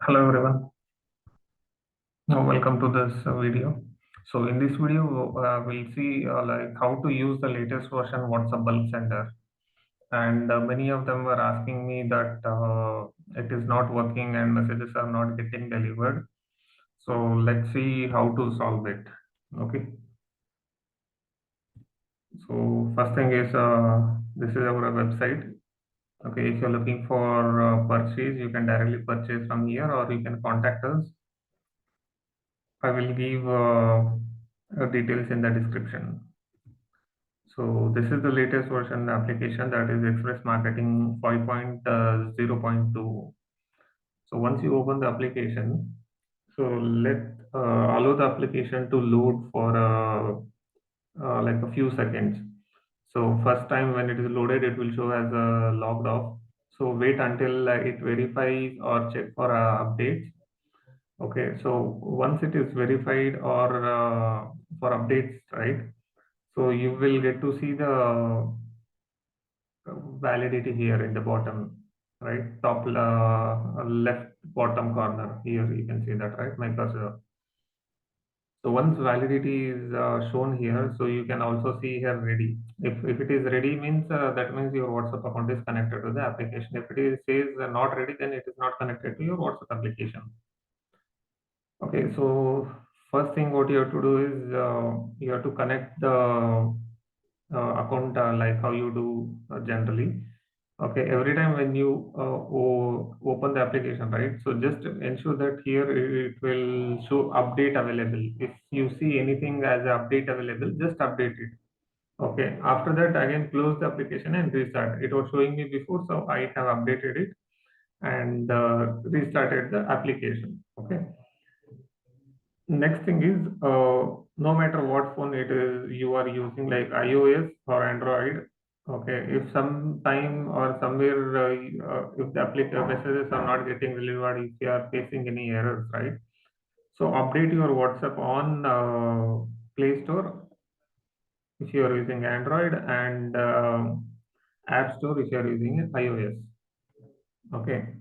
Hello everyone. Welcome to this video. So in this video, we'll see like how to use the latest version WhatsApp bulk sender. And many of them were asking me that it is not working and messages are not getting delivered. So let's see how to solve it. Okay. So first thing is this is our website. Okay, if you're looking for purchase, you can directly purchase from here, or you can contact us. I will give details in the description. So this is the latest version application, that is Express Marketing 5.0.2. So once you open the application, so let allow the application to load for like a few seconds. So first time when it is loaded, it will show as logged off. So wait until it verifies or check for updates. Okay, so once it is verified or for updates, right? So you will get to see the validity here in the bottom, right? Top left bottom corner here, you can see that, right? My cursor. So once validity is shown here, so you can also see here ready. If it is ready means that means your WhatsApp account is connected to the application. If it is says not ready, then it is not connected to your WhatsApp application. Okay, so first thing what you have to do is you have to connect the account like how you do generally. Okay, every time when you open the application, right? So just ensure that here it will show update available. If you see anything as update available, just update it. Okay, after that again close the application and restart. It was showing me before, so I have updated it and restarted the application. Okay. Next thing is, no matter what phone it is you are using, like iOS or Android, okay, if sometime or somewhere, if the application messages are not getting delivered, if you are facing any errors, right? So update your WhatsApp on Play Store if you are using Android and App Store if you are using iOS. Okay.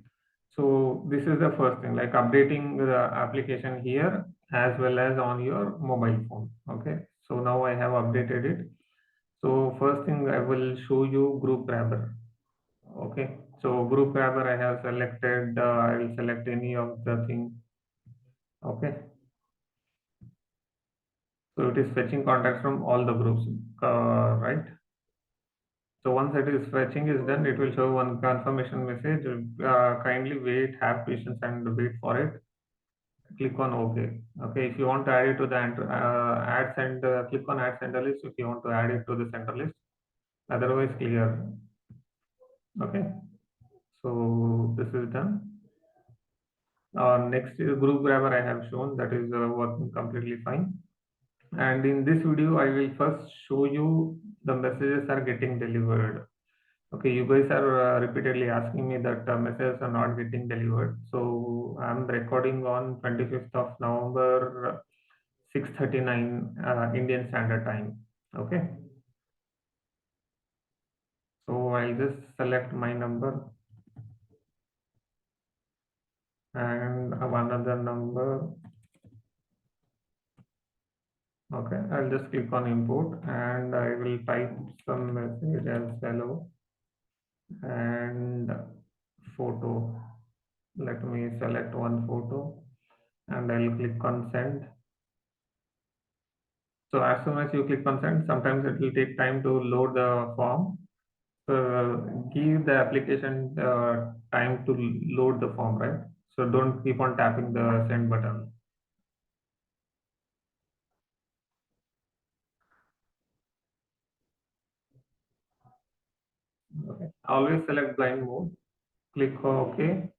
So this is the first thing, like updating the application here as well as on your mobile phone. Okay. So now I have updated it. So first thing I will show you group grabber. Okay. So group grabber I have selected. I will select any of the thing. Okay. So it is fetching contacts from all the groups. Right. So once it is fetching is done, it will show one confirmation message. Kindly wait, have patience and wait for it. Click on OK. Okay, if you want to add it to the add send, click on add center list if you want to add it to the center list. Otherwise, clear. Okay, so this is done. Next is group grabber I have shown, that is working completely fine. And in this video, I will first show you the messages are getting delivered. Okay, you guys are repeatedly asking me that messages are not getting delivered. So I'm recording on 25th of November 6:39 Indian Standard Time. Okay, so I'll just select my number and another number. Okay, I'll just click on import and I will type some message as hello and photo. Let me select one photo and I'll click on send. So as soon as you click on send, sometimes it will take time to load the form. Give the application time to load the form, right? So don't keep on tapping the send button. Okay. Always select blind mode, click OK,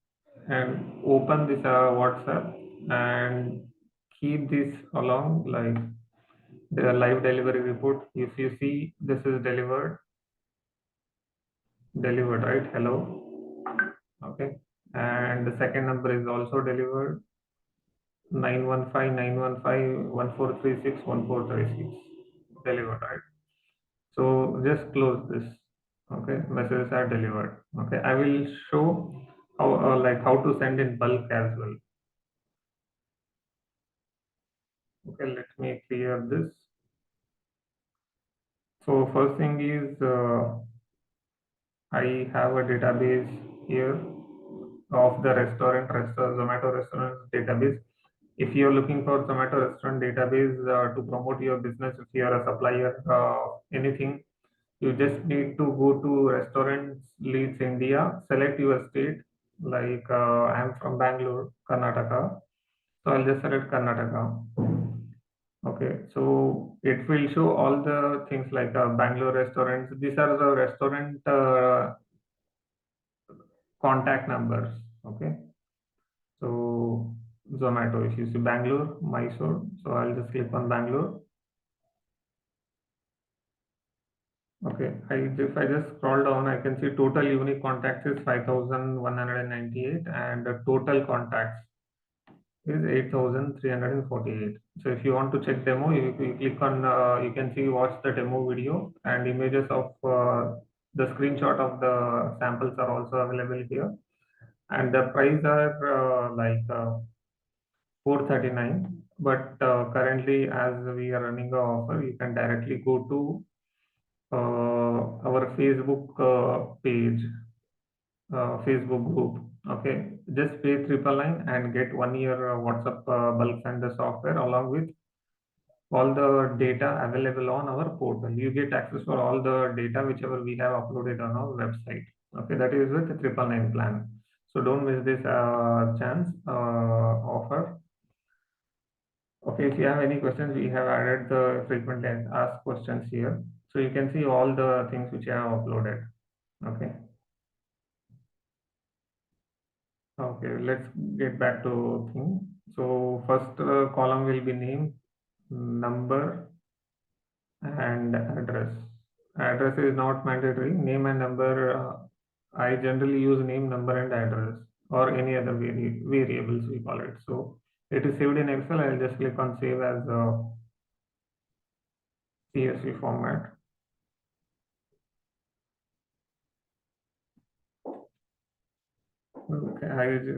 and open this WhatsApp and keep this along like the live delivery report. If you see this is delivered, right? Hello. Okay. And the second number is also delivered. 915 915 1436 delivered, right? So just close this. Okay, messages are delivered. Okay, I will show how to send in bulk as well. Okay, let me clear this. So first thing is I have a database here of the Zomato restaurant database. If you're looking for Zomato restaurant database to promote your business, if you're a supplier, anything, you just need to go to Restaurants Leads India, select your state. Like I'm from Bangalore, Karnataka. So I'll just select Karnataka. Okay, so it will show all the things like Bangalore restaurants. These are the restaurant contact numbers. Okay, so Zomato, if you see Bangalore, Mysore, so I'll just click on Bangalore. Okay, if I just scroll down, I can see total unique contacts is 5,198 and the total contacts is 8,348. So if you want to check demo, you click on, you can see watch the demo video and images of the screenshot of the samples are also available here. And the price are 439. But currently, as we are running the offer, you can directly go to our Facebook page, Facebook group. Okay, just pay 999 and get 1 year WhatsApp bulk sender software along with all the data available on our portal. You get access for all the data whichever we have uploaded on our website. Okay, that is with the 999 plan. So don't miss this chance offer. Okay, if you have any questions, we have added the frequently asked questions here. So you can see all the things which I have uploaded. Okay. Okay, let's get back to thing. So first column will be name, number, and address. Address is not mandatory. Name and number, I generally use name, number, and address, or any other variables we call it. So it is saved in Excel. I'll just click on save as a CSV format. Okay,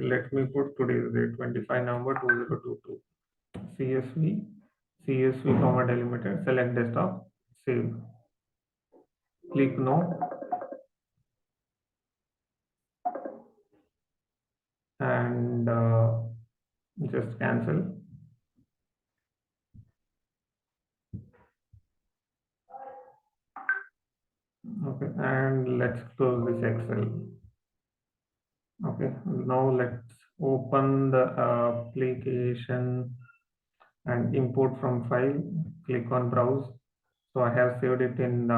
let me put today's date, 25 November 2022. CSV comma delimited, select desktop, save. Click no and just cancel. Okay, and let's close this Excel. Okay, now let's open the application and import from file. Click on browse. So I have saved it in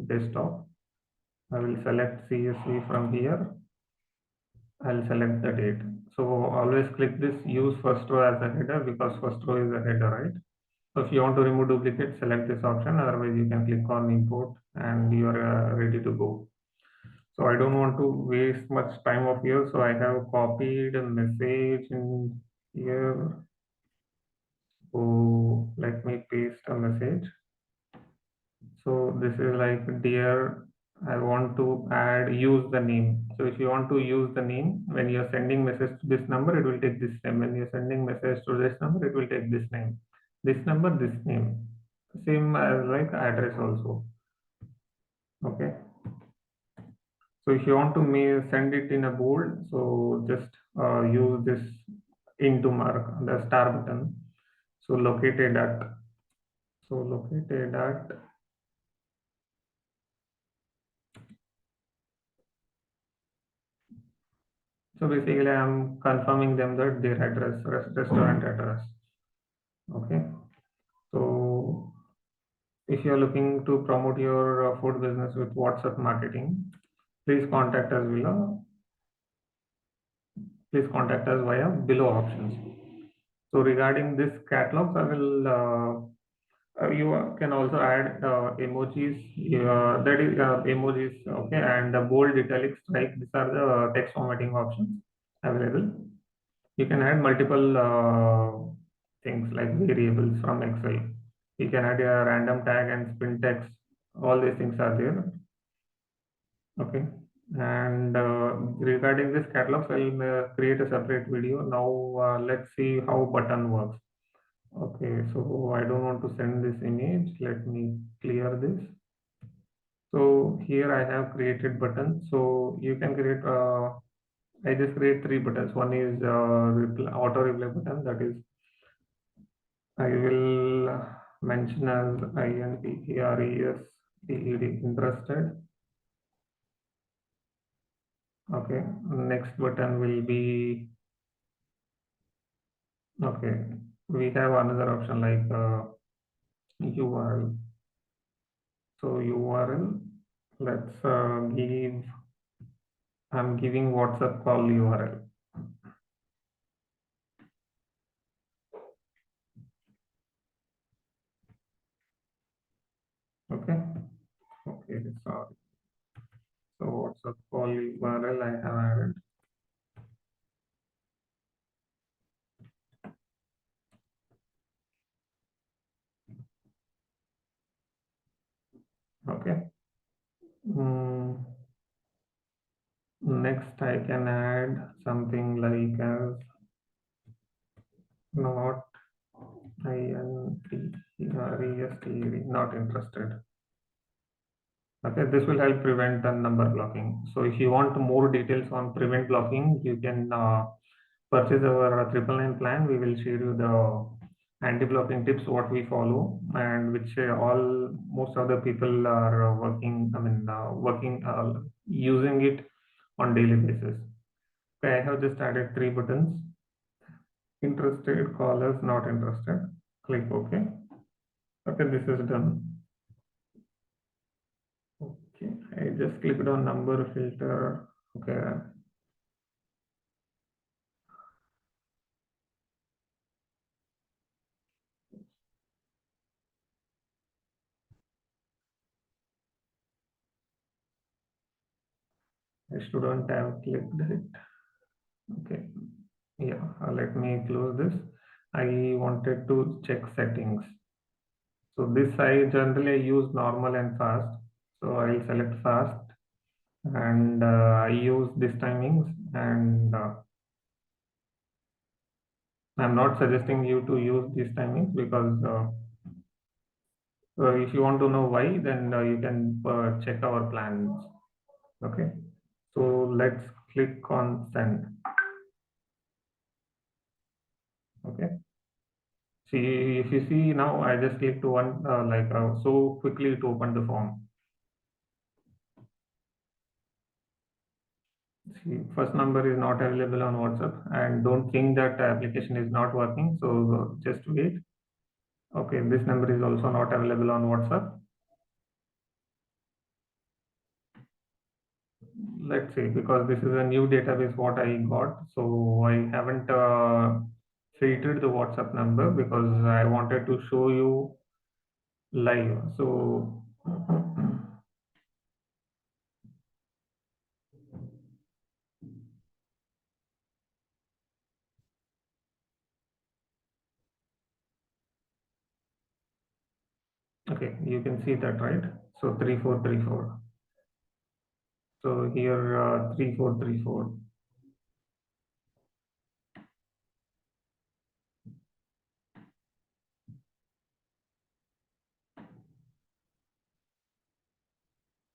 desktop. I will select CSV from here. I'll select the date. So always click this use first row as a header because first row is a header, right? So if you want to remove duplicate, select this option. Otherwise, you can click on import and you are ready to go. So I don't want to waste much time of here. So I have copied a message in here. So let me paste a message. So this is like, dear, I want to add, use the name. So if you want to use the name, when you're sending message to this number, it will take this name. When you're sending message to this number, it will take this name. This number, this name. Same as like address also. Okay. So if you want to send it in a bold, so just use this into mark, the star button. So located at, so located at, so basically I'm confirming them that their address, restaurant address. Okay. So if you're looking to promote your food business with WhatsApp marketing, please contact us below. Please contact us via below options. So regarding this catalogs, I will you can also add emojis. That is emojis, okay, and the bold, italic, strike. These are the text formatting options available. You can add multiple things like variables from Excel. You can add a random tag and spin text. All these things are there. Okay. And regarding this catalog, I'll create a separate video. Now let's see how button works. Okay, so I don't want to send this image. Let me clear this. So here I have created buttons. So you can create, I just create three buttons. One is auto reply button. That is, I will mention as interested, interested. Okay, next button will be, okay, we have another option like URL. So URL, let's give, I'm giving WhatsApp call URL. Okay, okay, sorry. So WhatsApp call URL I have added. Okay. Mm, next I can add something like as not INTRESTED, not interested. Okay, this will help prevent the number blocking. So if you want more details on prevent blocking, you can purchase our 999 plan. We will share you the anti-blocking tips what we follow and which all most of the people are working. I mean, working using it on daily basis. Okay, I have just added three buttons: interested, callers, not interested. Click OK. Okay, this is done. Okay, I just clicked on number filter. Okay, I shouldn't have clicked it. Okay, yeah, let me close this. I wanted to check settings. So this I generally use normal and fast. So I'll select fast and I use this timings and I'm not suggesting you to use these timings because if you want to know why, then you can check our plans. Okay, so let's click on send. Okay. See, if you see now, I just clicked one so quickly to open the form. See, first number is not available on WhatsApp, and don't think that application is not working. So just wait. Okay, this number is also not available on WhatsApp. Let's see, because this is a new database what I got, so I haven't filtered the WhatsApp number because I wanted to show you live. So okay, you can see that, right? So 3434. So here 3434.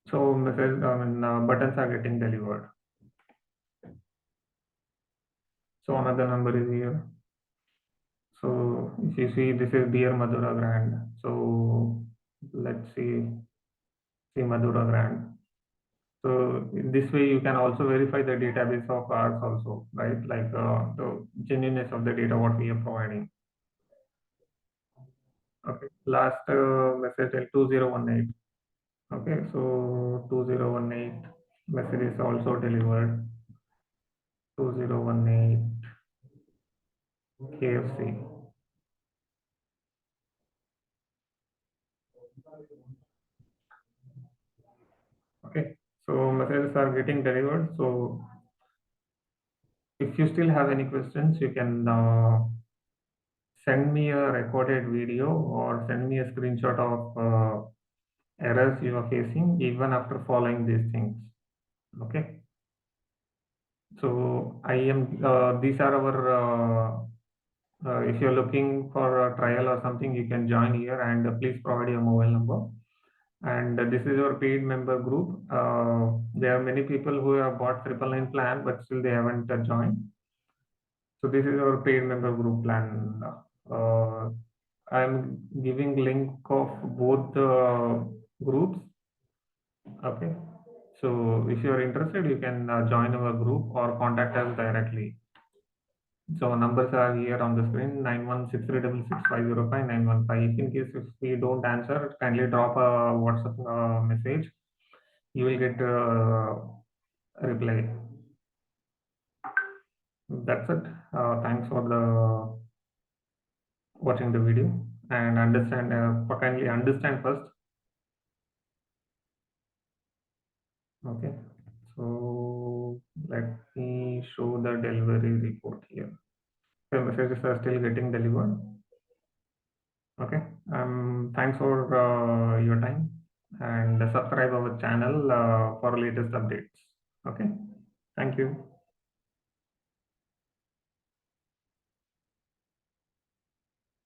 So message, I mean, buttons are getting delivered. So another number is here. So if you see, this is Dear Madhura Grand. So let's see Madhura Grand. So in this way, you can also verify the database of ours also, right? Like the genuineness of the data what we are providing. Okay. Last message 2018. Okay. So 2018 message is also delivered. 2018 KFC. Okay. So messages are getting delivered. So if you still have any questions, you can send me a recorded video or send me a screenshot of errors you are facing even after following these things. Okay. So I am, these are our, if you're looking for a trial or something, you can join here, and please provide your mobile number. And this is our paid member group. There are many people who have bought 999 plan, but still they haven't joined. So this is our paid member group plan. Uh, I'm giving link of both the groups. Okay. So if you're interested, you can join our group or contact us directly. So numbers are here on the screen: 916366505915. If in case if we don't answer, kindly drop a WhatsApp message. You will get a reply. That's it. Thanks for the watching the video, and understand. Kindly understand first. Okay. So let me show the delivery report here. The messages are still getting delivered. Okay. Thanks for your time, and subscribe our channel for latest updates. Okay. Thank you.